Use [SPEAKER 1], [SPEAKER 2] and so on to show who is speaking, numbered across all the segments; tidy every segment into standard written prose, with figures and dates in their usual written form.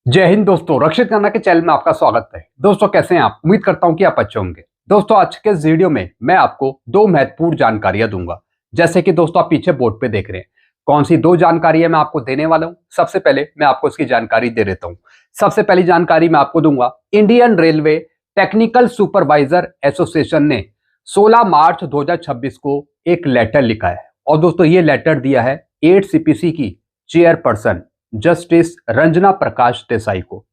[SPEAKER 1] जय हिंद दोस्तों, रक्षित खन्ना के चैनल में आपका स्वागत है। दोस्तों कैसे हैं आप? उम्मीद करता हूं कि आप अच्छे होंगे। दोस्तों आज के इस वीडियो में मैं आपको दो महत्वपूर्ण जानकारियां दूंगा। जैसे कि दोस्तों आप पीछे बोर्ड पे देख रहे हैं, कौन सी दो जानकारियां मैं आपको देने वाला हूं। सबसे पहले मैं आपको इसकी जानकारी दे देता हूं। सबसे पहली जानकारी मैं आपको दूंगा, Indian railway technical supervisor association ने 16 मार्च 2026 को एक लेटर लिखा है। और दोस्तों ये लेटर दिया है 8 सीपीसी की चेयरपर्सन जस्टिस रंजना प्रकाश देसाई को,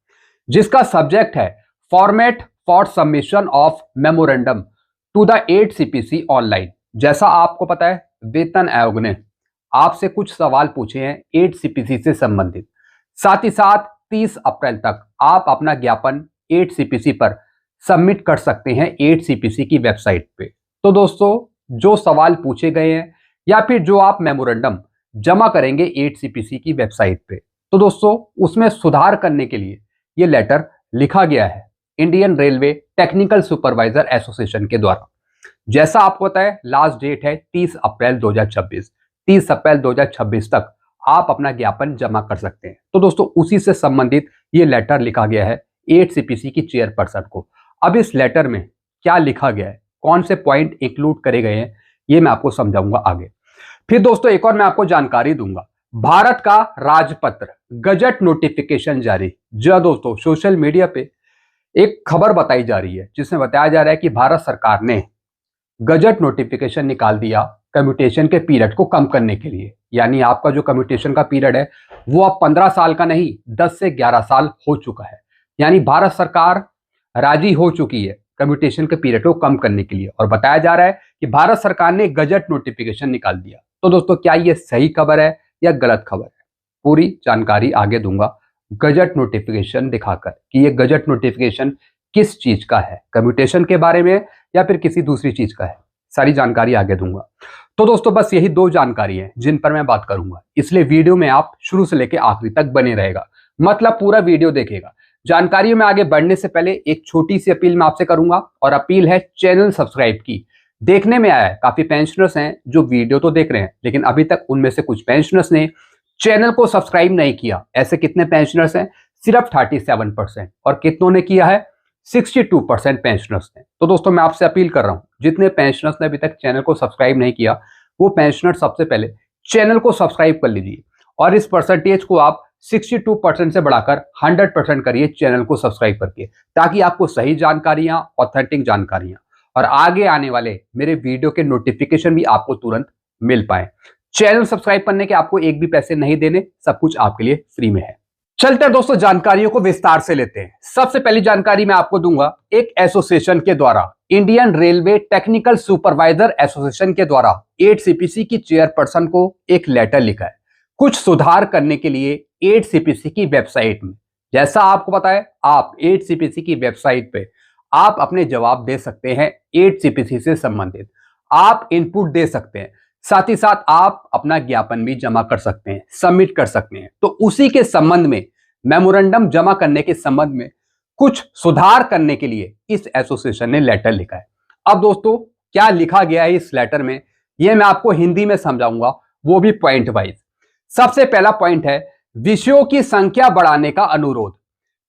[SPEAKER 1] जिसका सब्जेक्ट है format for submission of memorandum to the 8 CPC online. जैसा आपको पता है, वेतन आयोग ने आपसे कुछ सवाल पूछे हैं 8 सीपीसी से संबंधित। साथ ही साथ 30 अप्रैल तक आप अपना ज्ञापन 8 सीपीसी पर सबमिट कर सकते हैं 8 सीपीसी की वेबसाइट पे। तो दोस्तों जो सवाल पूछे गए हैं या फिर जो आप मेमोरेंडम जमा करेंगे 8 सीपीसी की वेबसाइट पे, तो दोस्तों उसमें सुधार करने के लिए ये लेटर लिखा गया है Indian railway technical supervisor association के द्वारा। जैसा आपको पता है, लास्ट डेट है 30 अप्रैल 2026। 30 अप्रैल 2026 तक आप अपना ज्ञापन जमा कर सकते हैं। तो दोस्तों उसी से संबंधित ये लेटर लिखा गया है 8 सीपीसी की चेयरपर्सन को। अब इस लेटर में क्या लिखा गया है, कौन से पॉइंट इंक्लूड करे गए हैं, ये मैं आपको समझाऊंगा आगे। फिर दोस्तों एक और मैं आपको जानकारी दूंगा, भारत का राजपत्र गजट नोटिफिकेशन जारी। जी हाँ दोस्तों, सोशल मीडिया पे एक खबर बताई जा रही है जिसमें बताया जा रहा है कि भारत सरकार ने गजट नोटिफिकेशन निकाल दिया कम्यूटेशन के पीरियड को कम करने के लिए। यानी आपका जो कम्यूटेशन का पीरियड है वो अब 15 साल का नहीं, 10 से 11 साल हो चुका है। यानी भारत सरकार राजी हो चुकी है कम्यूटेशन के पीरियड को कम करने के लिए। और बताया जा रहा है कि भारत सरकार ने गजट नोटिफिकेशन निकाल दिया। तो दोस्तों क्या ये सही खबर है या गलत खबर है? पूरी जानकारी आगे दूंगा गजट नोटिफिकेशन दिखाकर कि ये गजट नोटिफिकेशन किस चीज का है, कम्यूटेशन के बारे में या फिर किसी दूसरी चीज का है। सारी जानकारी आगे दूंगा। तो दोस्तों बस यही दो जानकारी है जिन पर मैं बात करूंगा, इसलिए वीडियो में आप शुरू से लेकर आखिरी तक बने रहेगा, मतलब पूरा वीडियो देखेगा। जानकारियों में आगे बढ़ने से पहले एक छोटी सी अपील मैं आपसे करूंगा, और अपील है चैनल सब्सक्राइब की। देखने में आया है काफी पेंशनर्स हैं जो वीडियो तो देख रहे हैं, लेकिन अभी तक उनमें से कुछ पेंशनर्स ने चैनल को सब्सक्राइब नहीं किया। ऐसे कितने पेंशनर्स हैं? सिर्फ 37%। और कितनों ने किया है? 62% पेंशनर्स ने। तो दोस्तों मैं आपसे अपील कर रहा हूं, जितने पेंशनर्स ने अभी तक चैनल को सब्सक्राइब नहीं किया, वो पेंशनर सबसे पहले चैनल को सब्सक्राइब कर लीजिए। और इस परसेंटेज को आप 62% से बढ़ाकर 100% करिए चैनल को सब्सक्राइब करके, ताकि आपको सही जानकारियां, ऑथेंटिक जानकारियां और आगे आने वाले मेरे वीडियो के नोटिफिकेशन भी आपको तुरंत मिल पाए। चैनल सब्सक्राइब करने के आपको एक भी पैसे नहीं देने, सब कुछ आपके लिए फ्री में है। चलते हैं दोस्तों जानकारियों को विस्तार से लेते हैं। सबसे पहली जानकारी मैं आपको दूंगा, एक एसोसिएशन के द्वारा, Indian railway technical supervisor association के द्वारा 8 सीपीसी की चेयरपर्सन को एक लेटर लिखा है कुछ सुधार करने के लिए 8 सीपीसी की वेबसाइट में। जैसा आपको पता है, आप 8 सीपीसी की वेबसाइट पे आप अपने जवाब दे सकते हैं 8 सीपीसी से संबंधित, आप इनपुट दे सकते हैं, साथ ही साथ आप अपना ज्ञापन भी जमा कर सकते हैं, सबमिट कर सकते हैं। तो उसी के संबंध में, मेमोरेंडम जमा करने के संबंध में कुछ सुधार करने के लिए इस एसोसिएशन ने लेटर लिखा है। अब दोस्तों क्या लिखा गया है इस लेटर में, यह मैं आपको हिंदी में समझाऊंगा, वो भी पॉइंट वाइज। सबसे पहला पॉइंट है, विषयों की संख्या बढ़ाने का अनुरोध।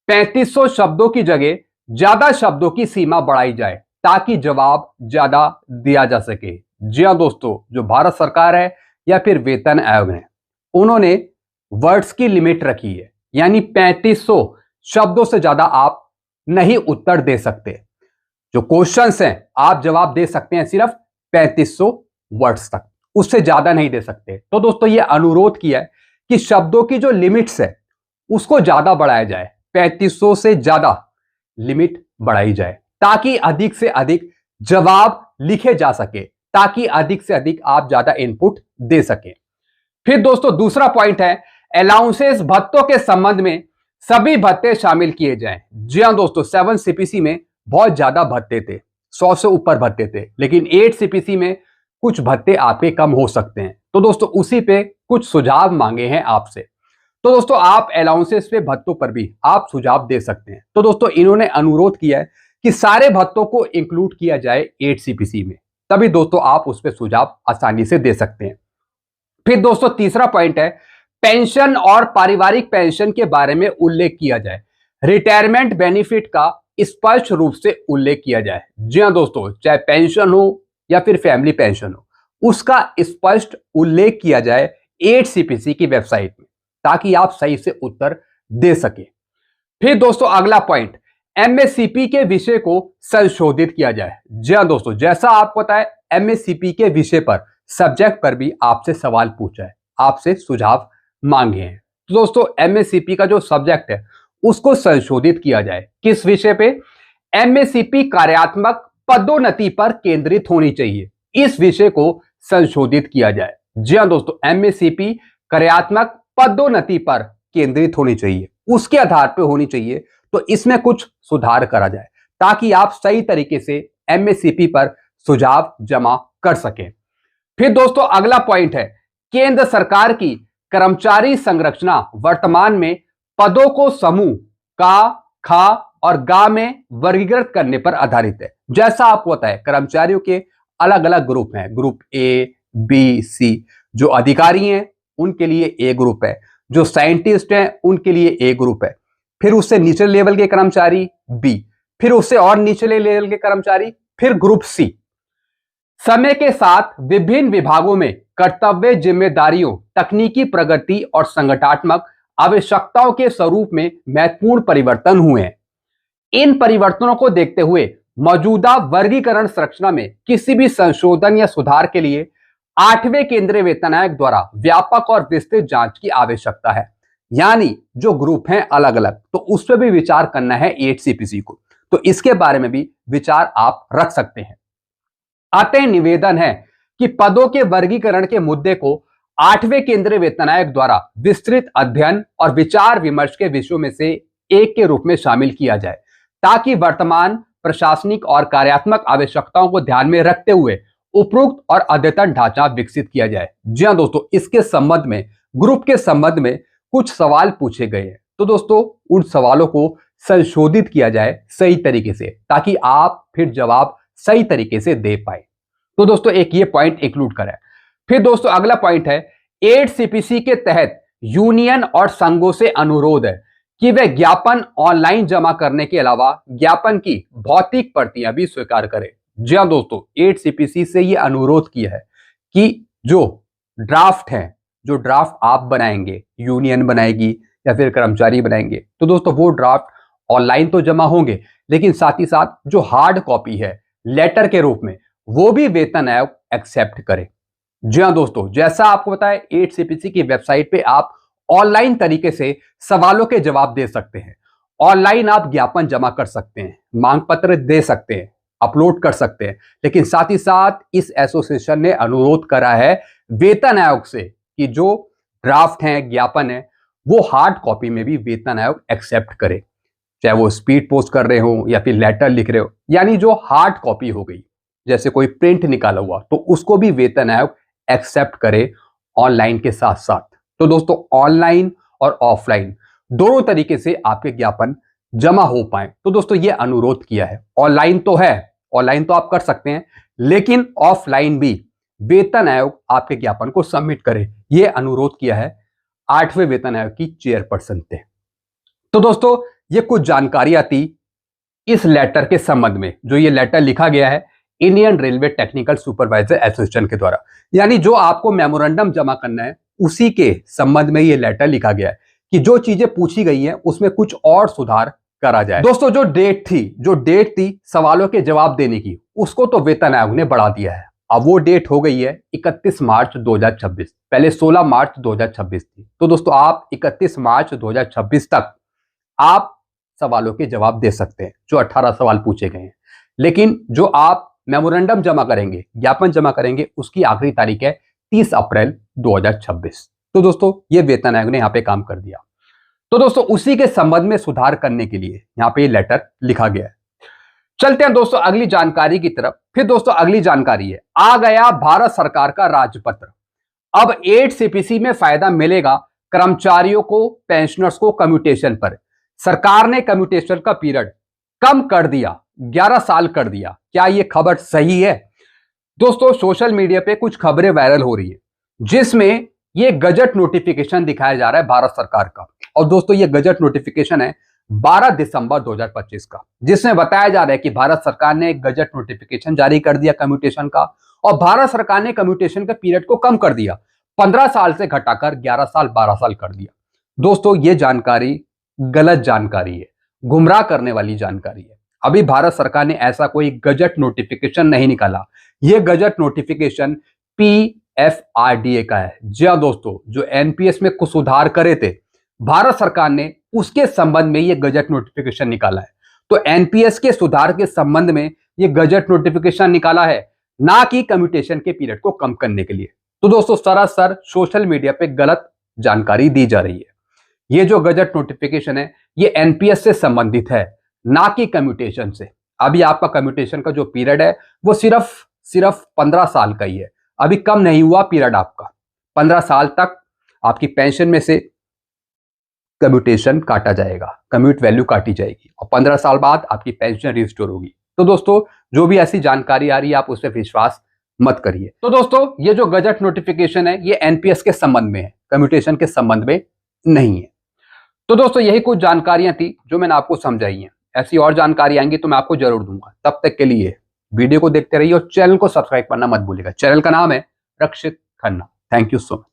[SPEAKER 1] 3500 शब्दों की जगह ज्यादा शब्दों की सीमा बढ़ाई जाए ताकि जवाब ज्यादा दिया जा सके। जी हाँ दोस्तों, जो भारत सरकार है या फिर वेतन आयोग है, उन्होंने वर्ड्स की लिमिट रखी है। यानी 3500 शब्दों से ज्यादा आप नहीं उत्तर दे सकते। जो क्वेश्चंस हैं आप जवाब दे सकते हैं सिर्फ 3500 वर्ड्स तक, उससे ज्यादा नहीं दे सकते। तो दोस्तों ये अनुरोध किया है कि शब्दों की जो लिमिट्स है उसको ज्यादा बढ़ाया जाए, 3500 से ज्यादा लिमिट बढ़ाई जाए, ताकि अधिक से अधिक जवाब लिखे जा सके, ताकि अधिक से अधिक आप ज्यादा इनपुट दे सके। फिर दोस्तों दूसरा पॉइंट है, अलाउंसेस भत्तों के संबंध में सभी भत्ते शामिल किए जाएं। जी हां दोस्तों, 7 सीपीसी में बहुत ज्यादा भत्ते थे, 100 से ऊपर भत्ते थे, लेकिन 8 सीपीसी में कुछ भत्ते आपके कम हो सकते हैं। तो दोस्तों उसी पे कुछ सुझाव मांगे हैं आपसे। तो दोस्तों आप अलाउंसेस पे भत्तों पर भी आप सुझाव दे सकते हैं। तो दोस्तों इन्होंने अनुरोध किया है कि सारे भत्तों को इंक्लूड किया जाए 8 सीपीसी में, तभी दोस्तों आप उस पर सुझाव आसानी से दे सकते हैं। फिर दोस्तों तीसरा पॉइंट है, पेंशन और पारिवारिक पेंशन के बारे में उल्लेख किया जाए, रिटायरमेंट बेनिफिट का स्पष्ट रूप से उल्लेख किया जाए। जी हाँ दोस्तों, चाहे पेंशन हो या फिर फैमिली पेंशन हो, उसका स्पष्ट उल्लेख किया जाए 8CPC की वेबसाइट में, ताकि आप सही से उत्तर दे सके। फिर दोस्तों अगला पॉइंट, एमएससीपी के विषय को संशोधित किया जाए। जी हाँ दोस्तों, जैसा आपको पता है एमएससीपी के विषय पर, सब्जेक्ट पर भी आपसे सवाल पूछा है, आपसे सुझाव मांगे हैं। तो दोस्तों एमएससीपी का जो सब्जेक्ट है उसको संशोधित किया जाए। किस विषय पे? एमएससीपी कार्यात्मक पदोन्नति पर केंद्रित होनी चाहिए, इस विषय को संशोधित किया जाए। जी हाँ दोस्तों, एमएससीपी कार्यात्मक पदोन्नति पर केंद्रित होनी चाहिए, उसके आधार पर होनी चाहिए। तो इसमें कुछ सुधार करा जाए ताकि आप सही तरीके से एमएससीपी पर सुझाव जमा कर सकें। फिर दोस्तों अगला पॉइंट है, केंद्र सरकार की कर्मचारी संरचना वर्तमान में पदों को समूह का, खा और गा में वर्गीकृत करने पर आधारित है। जैसा आपको पता है कर्मचारियों के अलग अलग ग्रुप हैं, ग्रुप ए, बी, सी। जो अधिकारी हैं उनके लिए ए ग्रुप है, जो साइंटिस्ट हैं उनके लिए ए ग्रुप है, फिर उससे निचले लेवल के कर्मचारी बी, फिर उससे और निचले लेवल के कर्मचारी फिर ग्रुप सी। समय के साथ विभिन्न विभागों में कर्तव्य, जिम्मेदारियों, तकनीकी प्रगति और संगठनात्मक आवश्यकताओं के स्वरूप में महत्वपूर्ण परिवर्तन हुए हैं। इन परिवर्तनों को देखते हुए मौजूदा वर्गीकरण संरचना में किसी भी संशोधन या सुधार के लिए 8वें केंद्रीय वेतन आयोग द्वारा व्यापक और विस्तृत जांच की आवश्यकता है। यानी जो ग्रुप हैं अलग अलग, तो उस पर भी विचार करना है 8CPC को, तो इसके बारे में भी विचार आप रख सकते हैं। अतः निवेदन है कि पदों के वर्गीकरण के मुद्दे को 8वें केंद्रीय वेतन आयोग द्वारा विस्तृत अध्ययन और विचार विमर्श के विषयों में से एक के रूप में शामिल किया जाए, ताकि वर्तमान प्रशासनिक और कार्यात्मक आवश्यकताओं को ध्यान में रखते हुए उपयुक्त और अद्यतन ढांचा विकसित किया जाए। जी हाँ दोस्तों, इसके संबंध में, ग्रुप के संबंध में कुछ सवाल पूछे गए हैं, तो दोस्तों उन सवालों को संशोधित किया जाए सही तरीके से, ताकि आप फिर जवाब सही तरीके से दे पाए। तो दोस्तों एक ये पॉइंट इंक्लूड करें। फिर दोस्तों अगला पॉइंट है, 8CPC के तहत यूनियन और संघों से अनुरोध है कि वे ज्ञापन ऑनलाइन जमा करने के अलावा ज्ञापन की भौतिक प्रतियां भी स्वीकार करें। जी हाँ दोस्तों, 8CPC से ये अनुरोध किया है कि जो ड्राफ्ट है, जो ड्राफ्ट आप बनाएंगे, यूनियन बनाएगी या फिर कर्मचारी बनाएंगे, तो दोस्तों वो ड्राफ्ट ऑनलाइन तो जमा होंगे, लेकिन साथ ही साथ जो हार्ड कॉपी है लेटर के रूप में, वो भी वेतन आयोग एक्सेप्ट करे। जी हाँ दोस्तों, जैसा आपको पता है 8CPC की वेबसाइट पे आप ऑनलाइन तरीके से सवालों के जवाब दे सकते हैं, ऑनलाइन आप ज्ञापन जमा कर सकते हैं, मांग पत्र दे सकते हैं, अपलोड कर सकते हैं, लेकिन साथ ही साथ इस एसोसिएशन ने अनुरोध करा है वेतन आयोग से कि जो ड्राफ्ट है, ज्ञापन है, वो हार्ड कॉपी में भी वेतन आयोग एक्सेप्ट करे, चाहे वो स्पीड पोस्ट कर रहे हो या फिर लेटर लिख रहे हो। यानी जो हार्ड कॉपी हो गई, जैसे कोई प्रिंट निकाला हुआ, तो उसको भी वेतन आयोग एक्सेप्ट करे ऑनलाइन के साथ साथ। तो दोस्तों ऑनलाइन और ऑफलाइन दोनों तरीके से आपके ज्ञापन जमा हो पाए, तो दोस्तों ये अनुरोध किया है। ऑनलाइन तो है, ऑनलाइन तो आप कर सकते हैं, लेकिन ऑफलाइन भी वेतन आयोग आपके ज्ञापन को सबमिट करे, ये अनुरोध किया है 8वें वेतन आयोग की चेयरपर्सन ने। तो दोस्तों ये कुछ जानकारियां थी इस लेटर के संबंध में, जो ये लेटर लिखा गया है Indian railway technical supervisor association के द्वारा। यानी जो आपको मेमोरेंडम जमा करना है उसी के संबंध में ये लेटर लिखा गया है कि जो चीजें पूछी गई हैं उसमें कुछ और सुधार करा जाए। दोस्तों जो डेट थी सवालों के जवाब देने की, उसको तो वेतन आयोग ने बढ़ा दिया है। अब वो डेट हो गई है 31 मार्च 2026, पहले 16 मार्च 2026 थी। तो दोस्तों आप 31 मार्च 2026 तक आप सवालों के जवाब दे सकते हैं, जो 18 सवाल पूछे गए हैं। लेकिन जो आप मेमोरेंडम जमा करेंगे, ज्ञापन जमा करेंगे, उसकी आखिरी तारीख है 30 अप्रैल 2026। तो दोस्तों ये वेतन आयोग ने यहाँ पे काम कर दिया। तो दोस्तों उसी के संबंध में सुधार करने के लिए यहाँ पे ये लेटर लिखा गया है। चलते हैं दोस्तों अगली जानकारी की तरफ। फिर दोस्तों अगली जानकारी है, आ गया भारत सरकार का राजपत्र। अब 8CPC में फायदा मिलेगा कर्मचारियों को, पेंशनर्स को कम्यूटेशन पर। सरकार ने कम्यूटेशन का पीरियड कम कर दिया, 11 साल कर दिया। क्या यह खबर सही है? दोस्तों सोशल मीडिया पे कुछ खबरें वायरल हो रही है जिसमें ये गजट नोटिफिकेशन दिखाया जा रहा है भारत सरकार का। और दोस्तों ये गजट नोटिफिकेशन है 12 दिसंबर 2025 का, जिसमें बताया जा रहा है कि भारत सरकार ने एक गजट नोटिफिकेशन जारी कर दिया कम्यूटेशन का, और भारत सरकार ने कम्यूटेशन के पीरियड को कम कर दिया, 15 साल से घटाकर 11 साल 12 साल कर दिया। दोस्तों ये जानकारी गलत जानकारी है, गुमराह करने वाली जानकारी है। अभी भारत सरकार ने ऐसा कोई गजट नोटिफिकेशन नहीं निकाला। यह गजट नोटिफिकेशन PFRDA का है। जी हां दोस्तों, जो एनपीएस में कुछ सुधार करे थे भारत सरकार ने, उसके संबंध में यह गजट नोटिफिकेशन निकाला है। तो एनपीएस के सुधार के संबंध में यह गजट नोटिफिकेशन निकाला है, ना कि कम्यूटेशन के पीरियड को कम करने के लिए। तो दोस्तों सरासर सोशल मीडिया पे गलत जानकारी दी जा रही है। ये जो गजट नोटिफिकेशन है ये एनपीएस से संबंधित है, ना कि कम्यूटेशन से। अभी आपका कम्यूटेशन का जो पीरियड है वो सिर्फ 15 साल का ही है। अभी कम नहीं हुआ पीरियड आपका। 15 साल तक आपकी पेंशन में से कम्यूटेशन काटा जाएगा, कम्यूट वैल्यू काटी जाएगी, और 15 साल बाद आपकी पेंशन रिस्टोर होगी। तो दोस्तों जो भी ऐसी जानकारी आ रही है आप उस पर विश्वास मत करिए। तो दोस्तों ये जो गजट नोटिफिकेशन है ये एनपीएस के संबंध में है, कम्यूटेशन के संबंध में नहीं है। तो दोस्तों यही कुछ जानकारियां थी जो मैंने आपको समझाई हैं। ऐसी और जानकारी आएंगी तो मैं आपको जरूर दूंगा। तब तक के लिए वीडियो को देखते रहिए और चैनल को सब्सक्राइब करना मत भूलिएगा। चैनल का नाम है Rakshit Khanna. Thank you so much.